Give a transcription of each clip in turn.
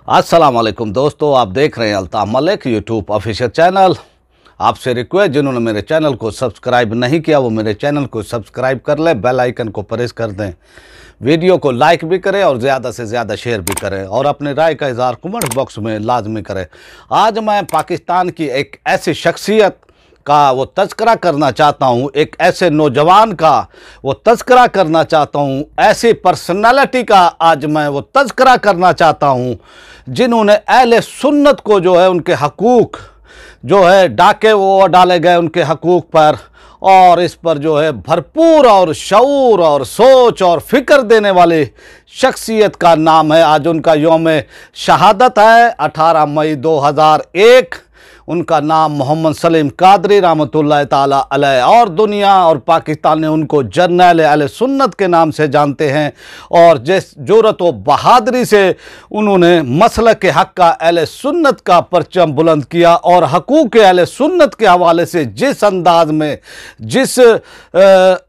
अस्सलाम वालेकुम दोस्तों, आप देख रहे हैं Altaf Malik YouTube official channel. आपसे रिक्वेस्ट, जिन्होंने मेरे चैनल को सब्सक्राइब नहीं किया वो मेरे चैनल को सब्सक्राइब कर लें, बेल आइकन को प्रेस कर दें, वीडियो को लाइक भी करें और ज़्यादा से ज़्यादा शेयर भी करें और अपने राय का इज़हार कमेंट बॉक्स में लाजमी करें। आज मैं पाकिस्तान की एक ऐसी शख्सियत का वो तज़किरा करना चाहता हूँ, एक ऐसे नौजवान का वो तज़किरा करना चाहता हूँ, ऐसी पर्सनालिटी का आज मैं वो तज़किरा करना चाहता हूँ जिन्होंने अहले सुन्नत को जो है उनके हकूक़ जो है डाके वो डाले गए उनके हकूक़ पर, और इस पर जो है भरपूर और शऊर और सोच और फ़िक्र देने वाली शख्सियत का नाम है। आज उनका यौम शहादत है 18 मई 2001। उनका नाम मोहम्मद सलीम कादरी रहमतुल्लाह ताला अलैह, और दुनिया और पाकिस्तान ने उनको जर्नैल अहले सुन्नत के नाम से जानते हैं। और जिस जुर्रत व बहादुरी से उन्होंने मसलक के हक़ का अहले सुन्नत का परचम बुलंद किया और हकूक़ अहले सुन्नत के हवाले से जिस अंदाज में जिस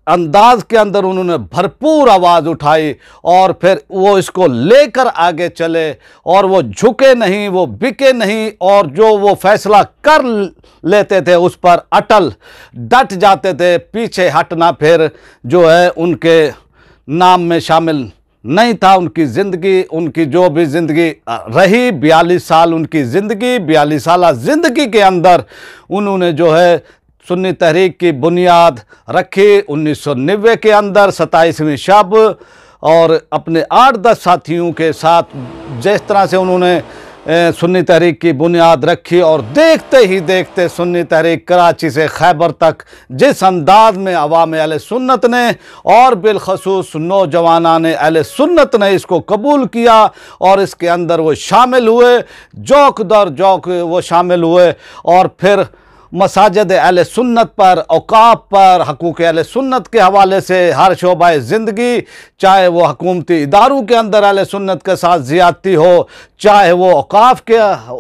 अंदाज के अंदर उन्होंने भरपूर आवाज़ उठाई और फिर वो इसको लेकर आगे चले और वो झुके नहीं, वो बिके नहीं, और जो वो फैसला कर लेते थे उस पर अटल डट जाते थे, पीछे हटना फिर जो है उनके नाम में शामिल नहीं था। उनकी ज़िंदगी, उनकी जो भी ज़िंदगी रही 42 साल उनकी ज़िंदगी, 42 साल ज़िंदगी के अंदर उन्होंने जो है सुन्नी तहरीक की बुनियाद रखी 1990 के अंदर 27वीं शब, और अपने 8-10 साथियों के साथ जिस तरह से उन्होंने सुन्नी तहरीक की बुनियाद रखी, और देखते ही देखते सुन्नी तहरीक कराची से खैबर तक जिस अंदाज में अवाम अहले सुन्नत ने और बिलखसूस नौजवानान अहले सुन्नत ने इसको कबूल किया और इसके अंदर वो शामिल हुए, जौक दर जौक वो शामिल हुए, और फिर मसाजिद अहले सुन्नत पर, औकाफ पर, हकूक़ अहले सुन्नत के हवाले से हर शोबाए ज़िंदगी, चाहे वो हुकूमती इदारों के अंदर अहले सुन्नत के साथ ज़्यादती हो, चाहे वो औकाफ के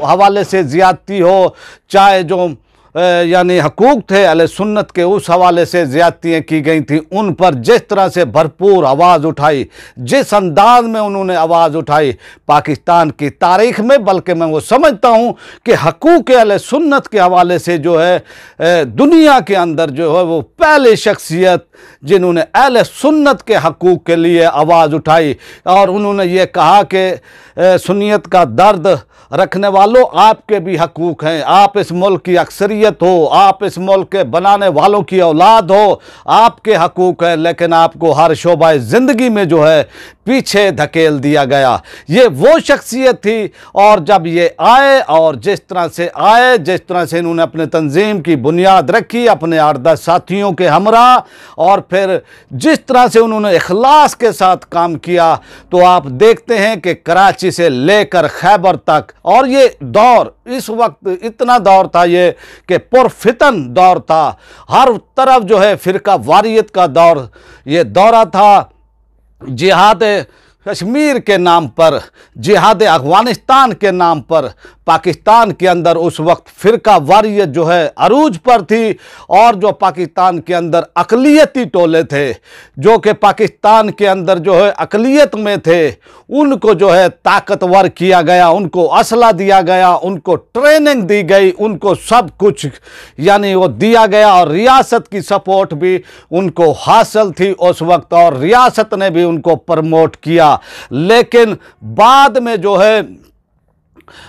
हवाले से ज़्यादती हो, चाहे जो यानी हकूक़ थे अहले सुन्नत के उस हवाले से ज़्यादतियाँ की गई थी, उन पर जिस तरह से भरपूर आवाज़ उठाई, जिस अंदाज में उन्होंने आवाज़ उठाई पाकिस्तान की तारीख़ में, बल्कि मैं वो समझता हूँ कि हकूक़ अहले सुन्नत के हवाले से जो है दुनिया के अंदर जो है वो पहली शख्सियत जिन्होंने अहले सुन्नत के हकूक़ के लिए आवाज़ उठाई। और उन्होंने ये कहा कि सुन्नियत का दर्द रखने वालों, आपके भी हकूक़ हैं, आप इस मुल्क की अक्सरियत हो, आप इस मुल्क के बनाने वालों की औलाद हो, आपके हकूक़ हैं, लेकिन आपको हर शोबाए ज़िंदगी में जो है पीछे धकेल दिया गया। ये वो शख्सियत थी, और जब ये आए और जिस तरह से आए, जिस तरह से इन्होंने अपने तंजीम की बुनियाद रखी अपने 8-10 साथियों के हमरा, और फिर जिस तरह से उन्होंने इखलास के साथ काम किया, तो आप देखते हैं कि कराची से लेकर खैबर तक, और ये दौर इस वक्त इतना दौर था ये कि पुरफितन दौर था, हर तरफ जो है फ़िरका वारियत का दौर ये दौरा था। जिहाद कश्मीर के नाम पर, जिहाद अफ़गानिस्तान के नाम पर पाकिस्तान के अंदर उस वक्त फ़िरका वारियत जो है अरूज पर थी, और जो पाकिस्तान के अंदर अक़लियती टोले थे, जो कि पाकिस्तान के अंदर जो है अक़लियत में थे, उनको जो है ताकतवर किया गया, उनको असला दिया गया, उनको ट्रेनिंग दी गई, उनको सब कुछ यानी वो दिया गया, और रियासत की सपोर्ट भी उनको हासिल थी उस वक्त, और रियासत ने भी उनको प्रमोट किया। लेकिन बाद में जो है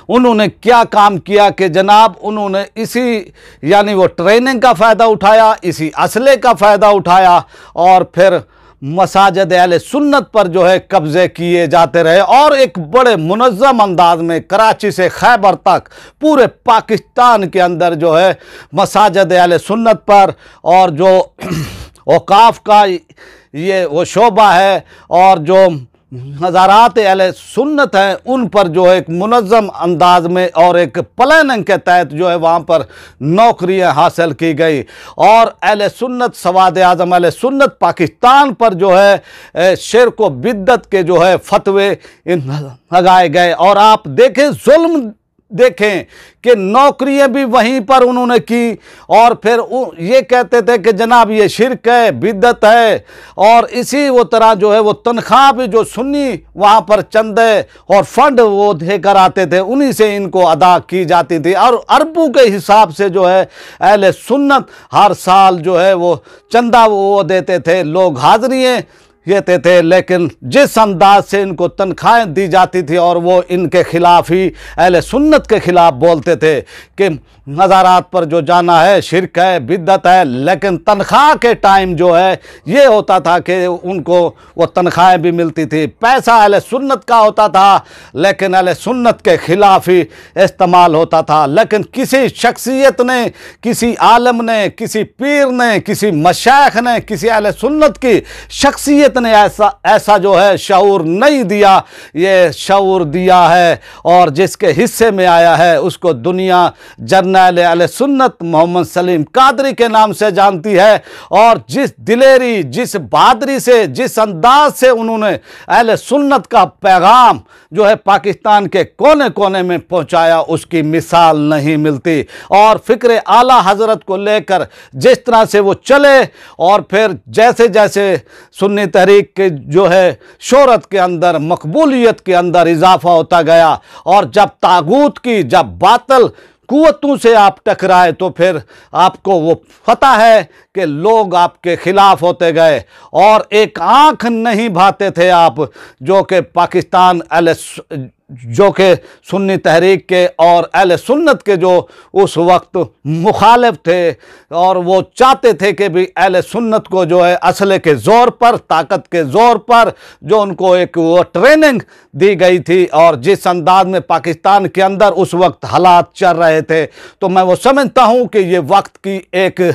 उन्होंने क्या काम किया कि जनाब उन्होंने इसी यानी वो ट्रेनिंग का फ़ायदा उठाया, इसी असले का फ़ायदा उठाया, और फिर मसाजिद अहले सुन्नत पर जो है कब्ज़े किए जाते रहे, और एक बड़े मुनज़्ज़म अंदाज में कराची से खैबर तक पूरे पाकिस्तान के अंदर जो है मसाजिद अहले सुन्नत पर, और जो औकाफ का ये वो शोबा है, और जो हज़ारात अहले सुन्नत हैं उन पर जो है एक मुनज़्ज़म अंदाज में और एक प्लानिंग के तहत जो है वहाँ पर नौकरियाँ हासिल की गई, और अहले सुन्नत सवाद आज़म अहले सुन्नत पाकिस्तान पर जो है शिर्क व बिद्दत के जो है फतवे लगाए गए। और आप देखें जुल्म देखें कि नौकरियां भी वहीं पर उन्होंने की, और फिर ये कहते थे कि जनाब ये शिरक है, बिदअत है, और इसी वो तरह जो है वो तनख्वाह भी जो सुन्नी वहाँ पर चंदे और फंड वो देकर आते थे उन्हीं से इनको अदा की जाती थी, और अरबों के हिसाब से जो है अहले सुन्नत हर साल जो है वो चंदा वो देते थे, लोग हाजिरियाँ देते थे, लेकिन जिस अंदाज से इनको तनख्वाहें दी जाती थी और वो इनके खिलाफ ही अहले सुन्नत के खिलाफ बोलते थे कि मज़ारात पर जो जाना है शिरक है, बिदअत है, लेकिन तनख्वाह के टाइम जो है ये होता था कि उनको वो तनख्वाहें भी मिलती थी, पैसा अहले सुन्नत का होता था, लेकिन अहले सुन्नत के खिलाफ ही इस्तेमाल होता था। लेकिन किसी शख्सियत ने, किसी आलम ने, किसी पीर ने, किसी मशाइख ने, किसी अहले सुन्नत की शख्सियत ने ऐसा जो है शऊर नहीं दिया। ये शऊर दिया है और जिसके हिस्से में आया है उसको दुनिया जर्नैल अहले सुन्नत मोहम्मद सलीम कादरी के नाम से जानती है, और जिस दिलेरी, जिस बहादुरी से, जिस अंदाज से उन्होंने अहले सुन्नत का पैगाम जो है पाकिस्तान के कोने कोने में पहुंचाया उसकी मिसाल नहीं मिलती। और फ़िक्र आला हज़रत को लेकर जिस तरह से वो चले, और फिर जैसे जैसे सुन्नी तहरीक के जो है शोहरत के अंदर, मकबूलियत के अंदर इजाफा होता गया, और जब तागूत की, जब बातिल कुव्वतों से आप टकराए तो फिर आपको वो पता है कि लोग आपके खिलाफ होते गए, और एक आंख नहीं भाते थे आप जो कि पाकिस्तान जो कि सुन्नी तहरीक के और अहले सुन्नत के जो उस वक्त मुखालिफ थे, और वो चाहते थे कि भी अहले सुन्नत को जो है असले के ज़ोर पर, ताकत के ज़ोर पर जो उनको एक वो ट्रेनिंग दी गई थी, और जिस अंदाज में पाकिस्तान के अंदर उस वक्त हालात चल रहे थे, तो मैं वो समझता हूँ कि ये वक्त की एक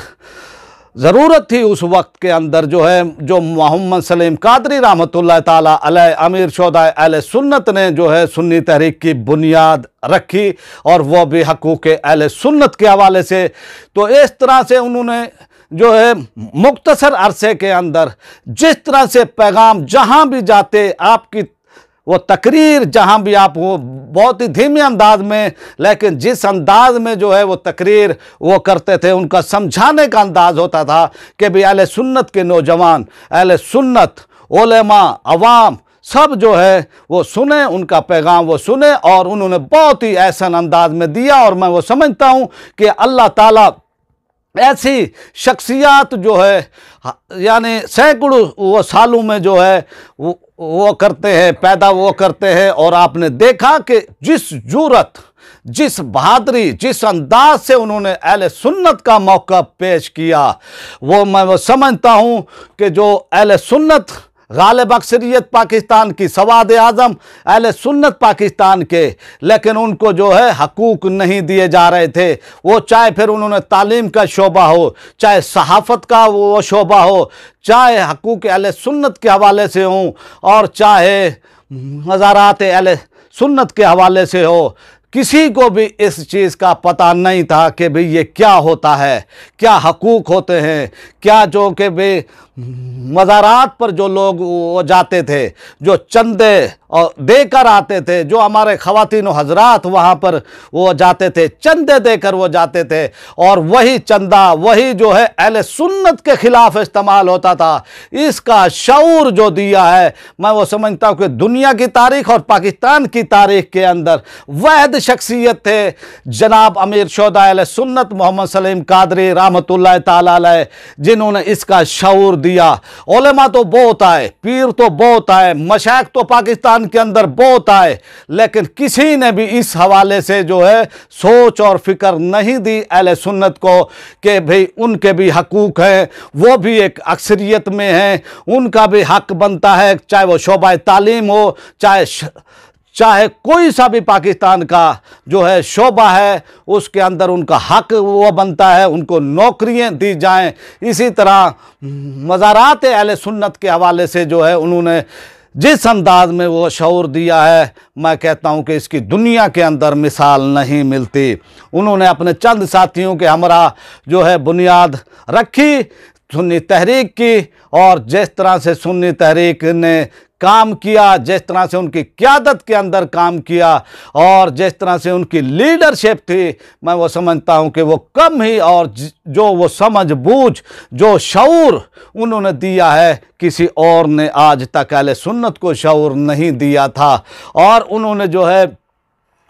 ज़रूरत थी उस वक्त के अंदर जो है, जो मोहम्मद सलीम कादरी रहमतुल्लाह ताला अलैह अमीर शोधा अहले सुन्नत ने जो है सुन्नी तहरीक की बुनियाद रखी, और वह भी हकूक़ अहले सुन्नत के हवाले से। तो इस तरह से उन्होंने जो है मुख्तसर अरसे के अंदर जिस तरह से पैगाम जहाँ भी जाते, आपकी वो तकरीर जहाँ भी आप वो बहुत ही धीमे अंदाज में, लेकिन जिस अंदाज में जो है वो तकरीर वो करते थे, उनका समझाने का अंदाज होता था कि भी अहले सुन्नत के नौजवान, अहले सुन्नत, उलेमा, अवाम सब जो है वो सुने, उनका पैगाम वो सुने, और उन्होंने बहुत ही ऐसा अंदाज में दिया। और मैं वो समझता हूँ कि अल्लाह ताला ऐसी शख्सियात जो है यानी सैकड़ों वो सालों में जो है वो करते हैं, पैदा वो करते हैं, और आपने देखा कि जिस जुर्रत, जिस बहादुरी, जिस अंदाज से उन्होंने अहले सुन्नत का मौका पेश किया, वो मैं वो समझता हूँ कि जो अहले सुन्नत गालिब अक्सरियत पाकिस्तान की, सवाद आज़म अहले सुन्नत पाकिस्तान के, लेकिन उनको जो है हकूक़ नहीं दिए जा रहे थे। वो चाहे फिर उन्होंने तालीम का शोबा हो, चाहे सहाफ़त का वो शोबा हो, चाहे हकूक़ अहले सुन्नत के हवाले से हों, और चाहे मज़ारात अहले सुन्नत के हवाले से हो, किसी को भी इस चीज़ का पता नहीं था कि भाई ये क्या होता है, क्या हकूक़ होते हैं, क्या जो कि भाई मज़ारात पर जो लोग वो जाते थे, जो चंदे और देकर आते थे, जो हमारे ख़वातीन व हज़रात वहाँ पर वो जाते थे, चंदे देकर वो जाते थे, और वही चंदा वही जो है अहले सुन्नत के ख़िलाफ़ इस्तेमाल होता था। इसका शऊर जो दिया है, मैं वो समझता हूँ कि दुनिया की तारीख़ और पाकिस्तान की तारीख़ के अंदर वाहिद शख्सियत थे जनाब अमीर शोधा अहले सुन्नत मोहम्मद सलीम कादरी रहमतुल्लाह ताला अलैह, जिन्होंने इसका शऊर दिया। उलेमा तो बहुत आए, पीर तो बहुत आए, मशाइख तो पाकिस्तान के अंदर बहुत आए, लेकिन किसी ने भी इस हवाले से जो है सोच और फिक्र नहीं दी अहले सुन्नत को कि भाई उनके भी हकूक़ हैं, वो भी एक अक्सरियत में हैं, उनका भी हक बनता है, चाहे वो शोबा तालीम हो, चाहे कोई सा भी पाकिस्तान का जो है शोबा है, उसके अंदर उनका हक वो बनता है, उनको नौकरियां दी जाएं। इसी तरह मज़ारात अहले सुन्नत के हवाले से जो है उन्होंने जिस अंदाज में वो शऊर दिया है, मैं कहता हूँ कि इसकी दुनिया के अंदर मिसाल नहीं मिलती। उन्होंने अपने चंद साथियों के हमरा जो है बुनियाद रखी सुन्नी तहरीक की, और जिस तरह से सुन्नी तहरीक ने काम किया, जिस तरह से उनकी क़यादत के अंदर काम किया और जिस तरह से उनकी लीडरशिप थी, मैं वो समझता हूँ कि वो कम ही, और जो वो समझ बूझ, जो शऊर उन्होंने दिया है, किसी और ने आज तक अहले सुन्नत को शऊर नहीं दिया था। और उन्होंने जो है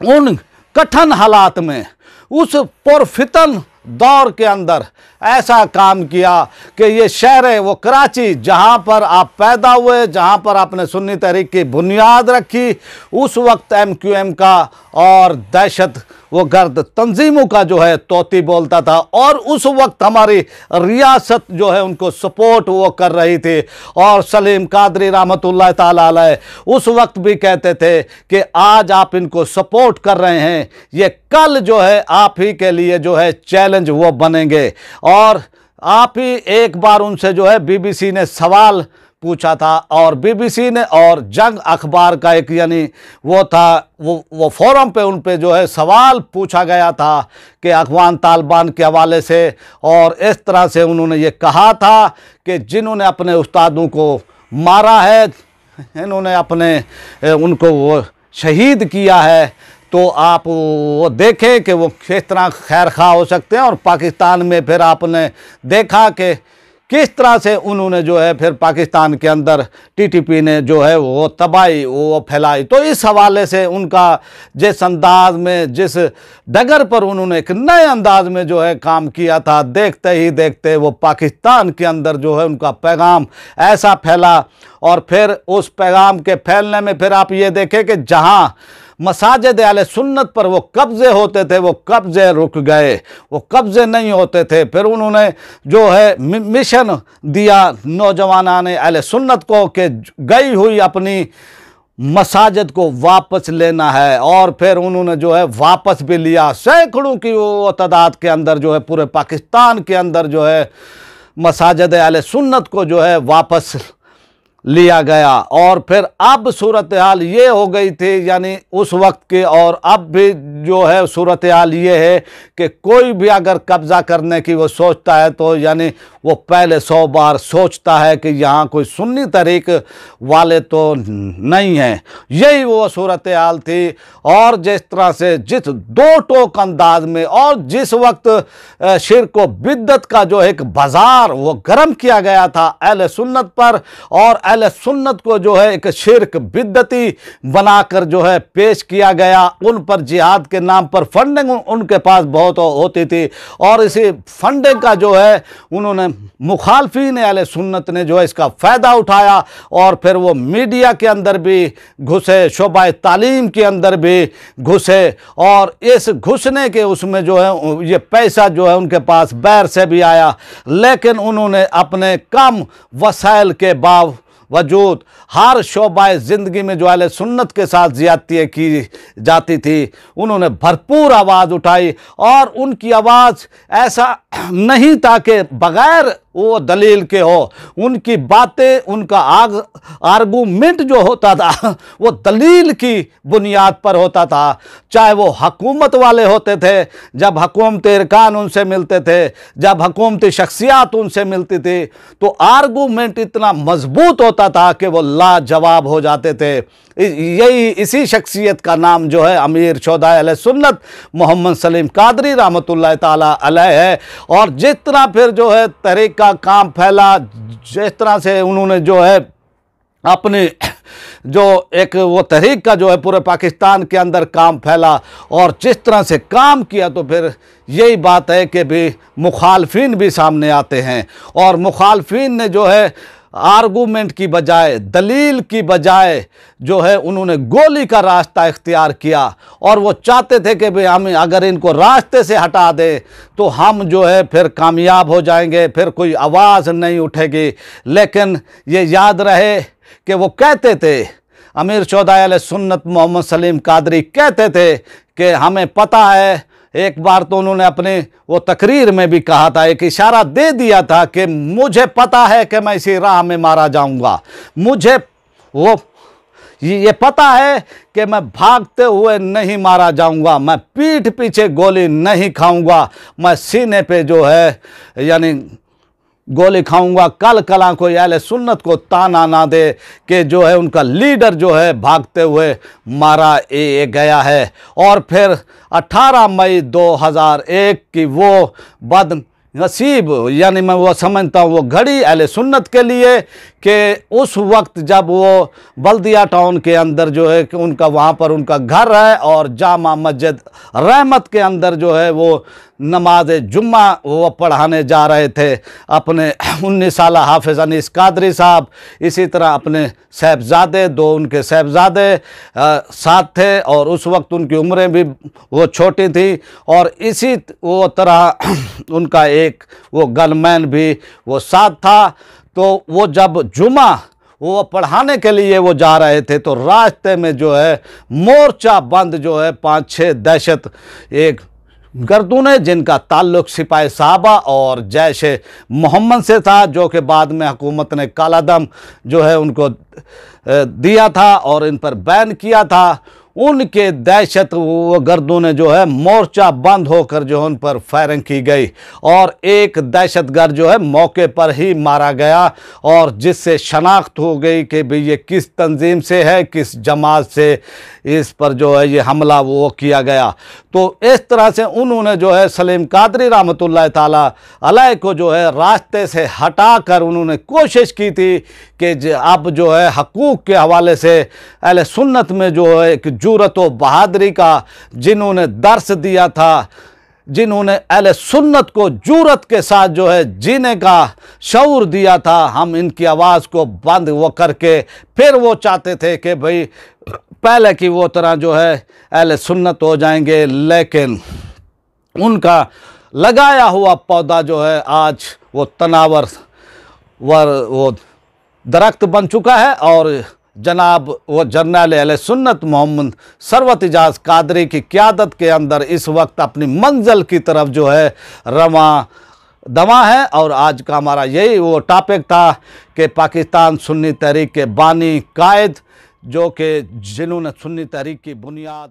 उन कठिन हालात में, उस पुरफितन दौर के अंदर ऐसा काम किया कि ये शहर है वो कराची, जहाँ पर आप पैदा हुए, जहाँ पर आपने सुन्नी तहरीक की बुनियाद रखी, उस वक्त MQM का और दहशत वो गर्द तंजीमों का जो है तोती बोलता था, और उस वक्त हमारी रियासत जो है उनको सपोर्ट वो कर रही थी। और सलीम कादरी रहमतुल्लाह ताला अलैह उस वक्त भी कहते थे कि आज आप इनको सपोर्ट कर रहे हैं, ये कल जो है आप ही के लिए जो है चैलेंज वो बनेंगे। और आप ही एक बार उनसे जो है BBC ने सवाल पूछा था, और BBC ने और जंग अखबार का एक यानी वो था, वो फोरम पे उन पे जो है सवाल पूछा गया था कि अफगान तालिबान के हवाले से, और इस तरह से उन्होंने ये कहा था कि जिन्होंने अपने उस्तादों को मारा है, इन्होंने अपने उनको वो शहीद किया है, तो आप वो देखें कि वो किस तरह खैर खा हो सकते हैं। और पाकिस्तान में फिर आपने देखा कि किस तरह से उन्होंने जो है फिर पाकिस्तान के अंदर TTP ने जो है वो तबाही वो फैलाई। तो इस हवाले से उनका जिस अंदाज में, जिस डगर पर उन्होंने एक नए अंदाज में जो है काम किया था, देखते ही देखते वो पाकिस्तान के अंदर जो है उनका पैगाम ऐसा फैला। और फिर उस पैगाम के फैलने में फिर आप ये देखें कि जहाँ मसाजिद अहले सुन्नत पर वो कब्ज़े होते थे, वो कब्ज़े रुक गए, वो कब्ज़े नहीं होते थे। फिर उन्होंने जो है मिशन दिया नौजवानान अहले सुन्नत को कि गई हुई अपनी मसाजिद को वापस लेना है, और फिर उन्होंने जो है वापस भी लिया। सैकड़ों की वो तादाद के अंदर जो है पूरे पाकिस्तान के अंदर जो है मसाजिद अहले सुन्नत को जो है वापस लिया गया। और फिर अब सूरत हाल ये हो गई थी, यानी उस वक्त के और अब भी जो है सूरत हाल ये है कि कोई भी अगर कब्ज़ा करने की वो सोचता है तो यानी वो पहले 100 बार सोचता है कि यहाँ कोई सुन्नी तहरीक वाले तो नहीं हैं। यही वो सूरत हाल थी। और जिस तरह से जिस दो टोक अंदाज में और जिस वक्त शिर्क व बिद्दत का जो एक बाज़ार वो गर्म किया गया था अहले सुन्नत पर, और अहले सुन्नत को जो है एक शिर्क बिद्दती बनाकर जो है पेश किया गया, उन पर जिहाद के नाम पर फंडिंग उनके पास बहुत होती थी। और इसी फंडिंग का जो है उन्होंने मुखालफीन अहले सुन्नत ने जो है इसका फ़ायदा उठाया, और फिर वो मीडिया के अंदर भी घुसे, शोबा तालीम के अंदर भी घुसे, और इस घुसने के उसमें जो है ये पैसा जो है उनके पास बाहर से भी आया। लेकिन उन्होंने अपने कम वसाइल के वजूद हर शोबाए ज़िंदगी में जो अहले सुन्नत के साथ ज़्यादतियाँ की जाती थी, उन्होंने भरपूर आवाज़ उठाई। और उनकी आवाज़ ऐसा नहीं था कि बग़ैर वो दलील के हो, उनकी बातें, उनका आर्गूमेंट जो होता था वो दलील की बुनियाद पर होता था। चाहे वो हुकूमत वाले होते थे, जब हुकूमती अरकान उनसे मिलते थे, जब हुकूमती शख्सियात उनसे मिलती थी, तो आर्गूमेंट इतना मजबूत होता था कि वो लाजवाब हो जाते थे। यही इसी शख्सियत का नाम जो है अमीर शोधा अहले सुन्नत मोहम्मद सलीम कादरी रहमतुल्लाह ताला अलैह है। और जिस तरह फिर जो है तहरीक का काम फैला, जिस तरह से उन्होंने जो है अपने जो एक वो तहरीक का जो है पूरे पाकिस्तान के अंदर काम फैला, और जिस तरह से काम किया, तो फिर यही बात है कि भी मुखालफिन भी सामने आते हैं। और मुखालफिन ने जो है आर्गूमेंट की बजाय, दलील की बजाय जो है उन्होंने गोली का रास्ता इख्तियार किया, और वो चाहते थे कि भाई हम अगर इनको रास्ते से हटा दें तो हम जो है फिर कामयाब हो जाएंगे, फिर कोई आवाज़ नहीं उठेगी। लेकिन ये याद रहे कि वो कहते थे, अमीर शोधा अहले सुन्नत मोहम्मद सलीम कादरी कहते थे कि हमें पता है, एक बार तो उन्होंने अपने वो तकरीर में भी कहा था, एक इशारा दे दिया था कि मुझे पता है कि मैं इसी राह में मारा जाऊंगा, मुझे वो ये पता है कि मैं भागते हुए नहीं मारा जाऊंगा, मैं पीठ पीछे गोली नहीं खाऊंगा, मैं सीने पे जो है यानी गोली खाऊंगा, कल कला कोई अहले सुन्नत को ताना ना दे कि जो है उनका लीडर जो है भागते हुए मारा गया है। और फिर 18 मई 2001 की वो बद नसीब, यानी मैं वो समझता हूँ वो घड़ी अहले सुन्नत के लिए कि उस वक्त जब वो बल्दिया टाउन के अंदर जो है कि उनका वहाँ पर उनका घर है और जामा मस्जिद रहमत के अंदर जो है वो नमाज जुम्मा वो पढ़ाने जा रहे थे अपने 19 साल हाफिज़ अनीस कादरी साहब, इसी तरह अपने साहबजादे, 2 उनके साहबजादे साथ थे और उस वक्त उनकी उम्रें भी वो छोटी थी। और इसी वो तरह उनका एक वो गनमैन भी वो साथ था। तो वो जब जुमा वो पढ़ाने के लिए वो जा रहे थे तो रास्ते में जो है मोर्चा बंद जो है 5-6 दहशत एक गर्दूने जिनका ताल्लुक सिपाही साहबा और जैश मोहम्मद से था, जो कि बाद में हुकूमत ने काला दम जो है उनको दिया था और इन पर बैन किया था, उनके दहशत वो गर्दूने जो है मोर्चा बंद होकर जो उन पर फायरिंग की गई और एक दहशतगर्द जो है मौके पर ही मारा गया और जिससे शनाख्त हो गई कि भाई ये किस तंजीम से है, किस जमात से इस पर जो है ये हमला वो किया गया। तो इस तरह से उन्होंने जो है सलीम कादरी रहमतुल्लाह ताला अलैह को जो है रास्ते से हटा कर उन्होंने कोशिश की थी कि अब जो है हकूक़ के हवाले से अहले सुन्नत में जो है एक जुरत व बहादुरी का जिन्होंने दर्स दिया था, जिन्होंने अहले सुन्नत को जुरत के साथ जो है जीने का शऊर दिया था, हम इनकी आवाज़ को बंद वो करके फिर वो चाहते थे कि भाई पहले की वो तरह जो है अहले सुन्नत हो जाएंगे, लेकिन उनका लगाया हुआ पौधा जो है आज वो तनावर वो दरख्त बन चुका है। और जनाब वो जर्नल अहले सुन्नत मोहम्मद सरवत इजाज़ कादरी की क़यादत के अंदर इस वक्त अपनी मंजिल की तरफ जो है रवा दवा है। और आज का हमारा यही वो टॉपिक था कि पाकिस्तान सुन्नी तहरीक के बानी कायद जो कि जिन्होंने सुन्नी तहरीक की बुनियाद